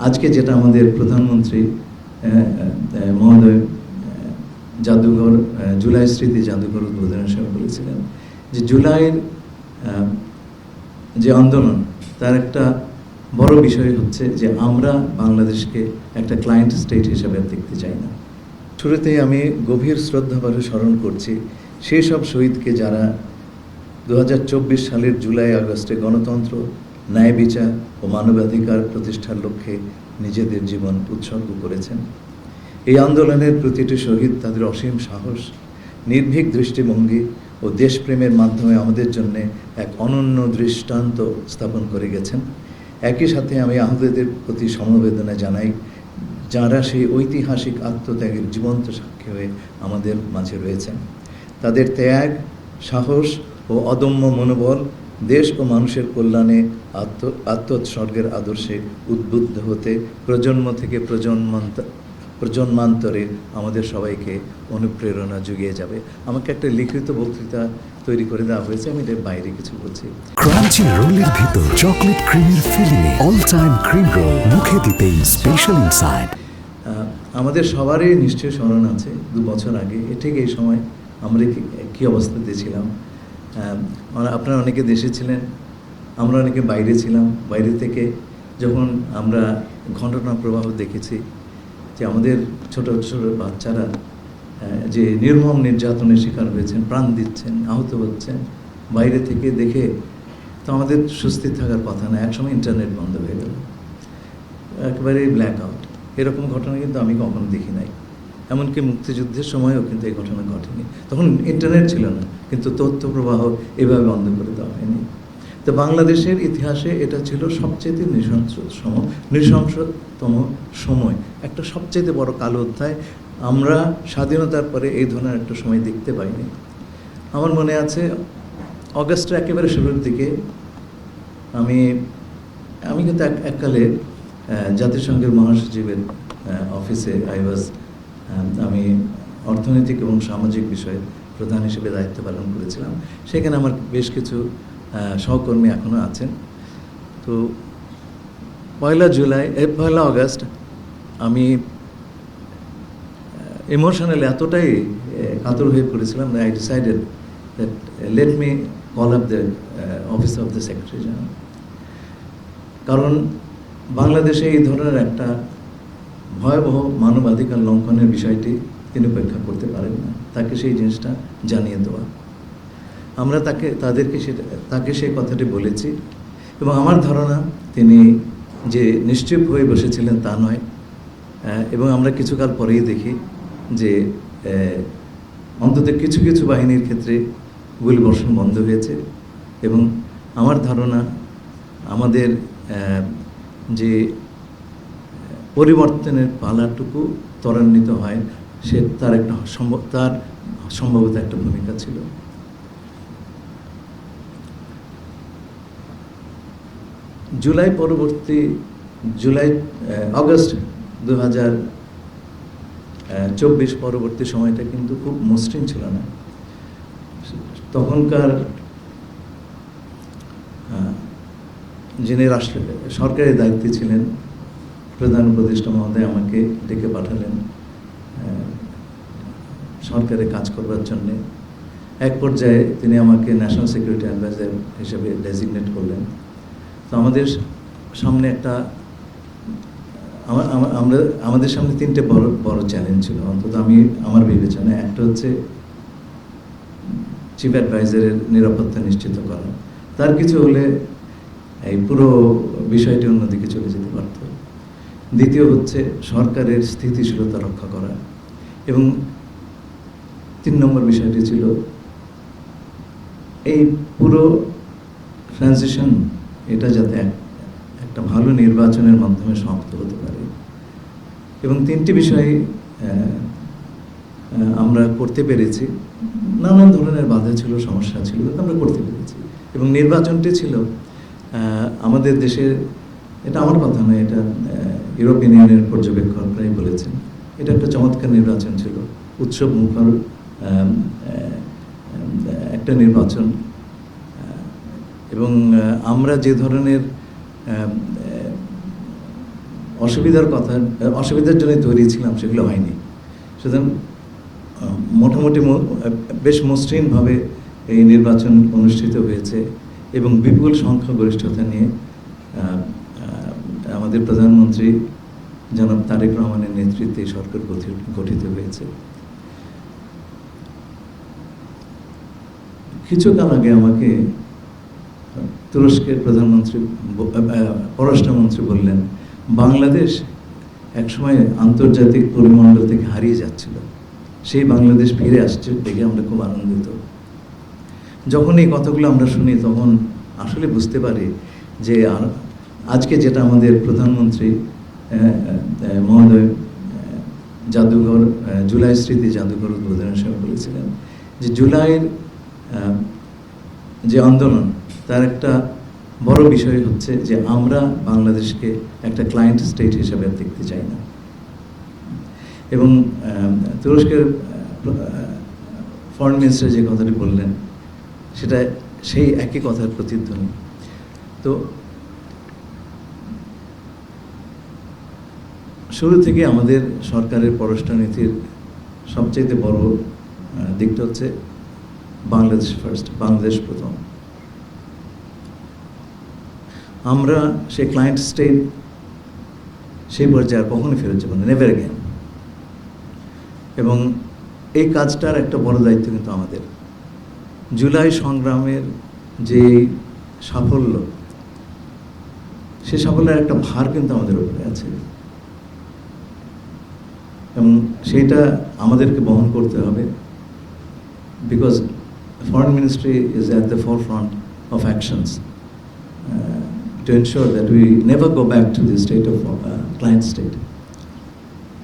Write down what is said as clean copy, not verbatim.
আজকে যেটা আমাদের প্রধানমন্ত্রী মহোদয় জাদুঘর জুলাই স্মৃতি জাদুঘর উদ্বোধনের সময় বলেছিলেন যে জুলাইয়ের যে আন্দোলন তার একটা বড় বিষয় হচ্ছে যে আমরা বাংলাদেশকে একটা ক্লায়েন্ট স্টেট হিসেবে দেখতে চাই না। শুরুতেই আমি গভীর শ্রদ্ধাভরে স্মরণ করছি সেই সব শহীদকে যারা 2024 সালের জুলাই আগস্টে গণতন্ত্র, ন্যায় বিচার ও মানবাধিকার প্রতিষ্ঠার লক্ষ্যে নিজেদের জীবন উৎসর্গ করেছেন। এই আন্দোলনের প্রতিটি শহীদ তাদের অসীম সাহস, নির্ভীক দৃষ্টিভঙ্গি ও দেশপ্রেমের মাধ্যমে আমাদের জন্য এক অনন্য দৃষ্টান্ত স্থাপন করে গেছেন। একই সাথে আমি আহতদের প্রতি সমবেদনা জানাই, যাঁরা সেই ঐতিহাসিক আত্মত্যাগের জীবন্ত সাক্ষী হয়ে আমাদের মাঝে রয়েছেন। তাদের ত্যাগ, সাহস ও অদম্য মনোবল দেশ ও মানুষের কল্যাণে আত্মোৎসর্গের আদর্শে উদ্বুদ্ধ হতে প্রজন্ম থেকে প্রজন্মান্তরে আমাদের সবাইকে অনুপ্রেরণা জুগিয়ে যাবে। আমাকে একটা লিখিত বক্তৃতা তৈরি করে দেওয়া হয়েছে, আমি এর বাইরে কিছু বলছি। ক্রাঞ্চি রোলের ভিতর চকলেট ক্রিমের filling, all time cream roll, মুখে দিতেই স্পেশাল ইনসাইড। আমাদের সবারই নিশ্চয়ই স্মরণ আছে 2 বছর আগে ঠিক এই সময় আমরা কী অবস্থাতে ছিলাম। আপনারা অনেকে দেশে ছিলেন, আমরা অনেকে বাইরে ছিলাম। বাইরে থেকে যখন আমরা ঘটনা প্রবাহ দেখেছি যে আমাদের ছোট ছোট বাচ্চারা যে নির্মম নির্যাতনের শিকার হয়েছেন, প্রাণ দিচ্ছেন, আহত হচ্ছেন, বাইরে থেকে দেখে তো আমাদের স্বস্তি থাকার কথা না। একসময় ইন্টারনেট বন্ধ হয়ে গেল, একেবারে ব্ল্যাক আউট। এরকম ঘটনা কিন্তু আমি কখনো দেখি নাই। এমনকি মুক্তিযুদ্ধের সময়ও কিন্তু এই ঘটনা ঘটেনি। তখন ইন্টারনেট ছিল না, কিন্তু তথ্য প্রবাহ এভাবে বন্ধ করে দেওয়া হয়নি। তো বাংলাদেশের ইতিহাসে এটা ছিল সবচেয়ে নৃশংসতম সময়, একটা সবচেয়ে বড় কালো অধ্যায়। আমরা স্বাধীনতার পরে এই ধরনের একটা সময় দেখতে পাইনি। আমার মনে আছে অগাস্টের একেবারে শুরুর দিকে আমি কিন্তু এককালে জাতিসংঘের মহাসচিবের অফিসে আমি অর্থনৈতিক এবং সামাজিক বিষয়ে প্রধান হিসেবে দায়িত্ব পালন করেছিলাম। সেখানে আমার বেশ কিছু সহকর্মী এখনও আছেন। তো 1 আগস্ট আমি ইমোশনালি এতটাই কাতর হয়ে পড়েছিলাম, I decided that let me call up the office of the secretary general. কারণ বাংলাদেশে এই ধরনের একটা ভয়াবহ মানবাধিকার লঙ্ঘনের বিষয়টি তিনি উপেক্ষা করতে পারেন না। তাকে সেই জিনিসটা জানিয়ে দেওয়া, আমরা তাকে সেই কথাটি বলেছি। এবং আমার ধারণা তিনি যে নিশ্চুপ হয়ে বসেছিলেন তা নয়। এবং আমরা কিছুকাল পরেই দেখি যে অন্তত কিছু কিছু বাহিনীর ক্ষেত্রে গুলিবর্ষণ বন্ধ হয়েছে। এবং আমার ধারণা আমাদের যে পরিবর্তনের পালাটুকু ত্বরান্বিত হয়, তার সম্ভবত একটা ভূমিকা ছিল। আগস্ট 2024 পরবর্তী সময়টা কিন্তু খুব মসৃণ ছিল না। তখনকার যিনি সরকারের দায়িত্বে ছিলেন প্রধান উপদেষ্টা মহোদয় আমাকে ডেকে পাঠালেন সরকারে কাজ করবার জন্যে। এক পর্যায়ে তিনি আমাকে ন্যাশনাল সিকিউরিটি অ্যাডভাইজার হিসেবে ডেজিগনেট করলেন। তো আমাদের সামনে আমাদের সামনে 3টে বড় চ্যালেঞ্জ ছিল, অন্তত আমার বিবেচনায়। একটা হচ্ছে চিফ অ্যাডভাইজারের নিরাপত্তা নিশ্চিত করা, তার কিছু হলে এই পুরো বিষয়টি অন্যদিকে চলে যেতে পারত। দ্বিতীয় হচ্ছে সরকারের স্থিতিশীলতা রক্ষা করা, এবং 3 নম্বর বিষয়টি ছিল এই পুরো ট্রানজিশন এটা যাতে একটা ভালো নির্বাচনের মাধ্যমে সমাপ্ত হতে পারে। এবং 3টি বিষয় আমরা করতে পেরেছি। নানান ধরনের বাধা ছিল, সমস্যা ছিল, কিন্তু আমরা করতে পেরেছি। এবং নির্বাচনটি ছিল আমাদের দেশের, এটা আমার কথা নয়, এটা ইউরোপিয়ান ইউনিয়নের পর্যবেক্ষকরাই বলেছেন, এটা একটা চমৎকার নির্বাচন ছিল, উৎসব মুখর একটা নির্বাচন। এবং আমরা যে ধরনের অসুবিধার জন্য তৈরি ছিলাম, সেগুলো হয়নি। সুতরাং মোটামুটি বেশ মসৃণভাবে এই নির্বাচন অনুষ্ঠিত হয়েছে এবং বিপুল সংখ্যাগরিষ্ঠতা নিয়ে আমাদের প্রধানমন্ত্রী জনাব তারেক রহমানের নেতৃত্বে সরকার গঠিত হয়েছে। কিছুকাল আগে আমাকে তুরস্কের পররাষ্ট্রমন্ত্রী বললেন, বাংলাদেশ একসময় আন্তর্জাতিক পরিমণ্ডল থেকে হারিয়ে যাচ্ছিল, সেই বাংলাদেশ ফিরে আসছে দেখে আমরা খুব আনন্দিত। যখন এই কথাগুলো আমরা শুনি তখন আসলে বুঝতে পারি যে আজকে যেটা আমাদের প্রধানমন্ত্রী মহোদয় জাদুঘর, জুলাই স্মৃতি জাদুঘর উদ্বোধনের সময় বলেছিলেন যে জুলাইয়ের যে আন্দোলন, তার একটা বড় বিষয় হচ্ছে যে আমরা বাংলাদেশকে একটা ক্লায়েন্ট স্টেট হিসেবে দেখতে চাই না। এবং তুরস্কের ফরেন মিনিস্টার যে কথাটি বললেন সেটা সেই একই কথার প্রতিধ্বনি। তো শুরু থেকে আমাদের সরকারের পররাষ্ট্রনীতির সবচেয়ে বড় দিকটা হচ্ছে বাংলাদেশ ফার্স্ট, বাংলাদেশ প্রথম। আমরা সেই ক্লায়েন্ট স্টেট সেই পর্যায়ে কখনো ফেরত যাব না, নেভার অ্যাগেন। এবং এই কাজটার একটা বড় দায়িত্ব কিন্তু আমাদের। জুলাই সংগ্রামের যে সাফল্য, সে সাফল্যের একটা ভার কিন্তু আমাদের উপরে আছে এবং সেইটা আমাদেরকে বহন করতে হবে, because foreign ministry is at the forefront of actions to ensure that we never go back to the state of client state.